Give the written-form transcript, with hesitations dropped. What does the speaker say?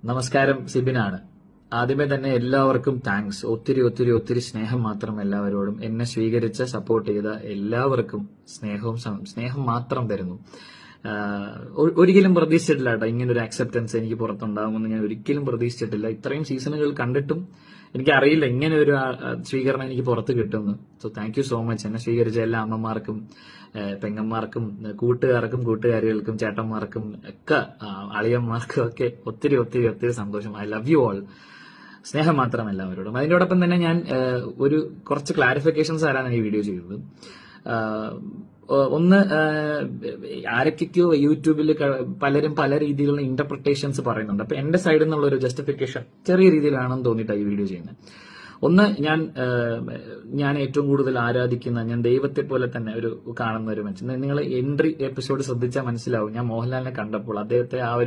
നമസ്കാരം, സിബിനാണ്. ആദ്യമേ തന്നെ എല്ലാവർക്കും താങ്ക്സ്. ഒത്തിരി ഒത്തിരി ഒത്തിരി സ്നേഹം മാത്രം എല്ലാവരോടും. എന്നെ സ്വീകരിച്ച് സപ്പോർട്ട് ചെയ്ത എല്ലാവർക്കും സ്നേഹം മാത്രം തരുന്നു. ഒരിക്കലും പ്രതീക്ഷിച്ചിട്ടില്ല കേട്ടോ, ഇങ്ങനൊരു ആക്സെപ്റ്റൻസ് എനിക്ക് പുറത്തുണ്ടാകുമെന്ന് ഞാൻ ഒരിക്കലും പ്രതീക്ഷിച്ചിട്ടില്ല. ഇത്രയും സീസണുകൾ കണ്ടിട്ടും എനിക്കറിയില്ല ഇങ്ങനെ ഒരു സ്വീകരണം എനിക്ക് പുറത്ത് കിട്ടുമെന്ന്. So thank you so much. എന്നെ സ്വീകരിച്ച എല്ലാ അമ്മമാർക്കും, പെങ്ങന്മാർക്കും, കൂട്ടുകാർക്കും, കൂട്ടുകാരികൾക്കും, ചേട്ടന്മാർക്കും ഒക്കെ, അളിയന്മാർക്കും ഒക്കെ ഒത്തിരി ഒത്തിരി ഒത്തിരി സന്തോഷം. I love you all. സ്നേഹം മാത്രം എല്ലാവരോടും. അതിനോടൊപ്പം തന്നെ ഞാൻ കുറച്ച് ക്ലാരിഫിക്കേഷൻസ് ആരാണ് ഈ വീഡിയോ ചെയ്തത്. ഒന്ന്, ആരൊക്കെയോ യൂട്യൂബിൽ പലരും പല രീതിയിലുള്ള ഇന്റർപ്രിട്ടേഷൻസ് പറയുന്നുണ്ട്. അപ്പൊ എന്റെ സൈഡിൽ നിന്നുള്ള ഒരു ജസ്റ്റിഫിക്കേഷൻ ചെറിയ രീതിയിലാണെന്ന് തോന്നിയിട്ടാണ് ഈ വീഡിയോ ചെയ്യുന്നത്. ഒന്ന്, ഞാൻ ഏറ്റവും കൂടുതൽ ആരാധിക്കുന്ന, ഞാൻ ദൈവത്തെ പോലെ തന്നെ കാണുന്ന ഒരു മനുഷ്യൻ. നിങ്ങൾ എൻട്രി എപ്പിസോഡ് ശ്രദ്ധിച്ചാൽ മനസ്സിലാവും. ഞാൻ മോഹൻലാലിനെ കണ്ടപ്പോൾ അദ്ദേഹത്തെ ആ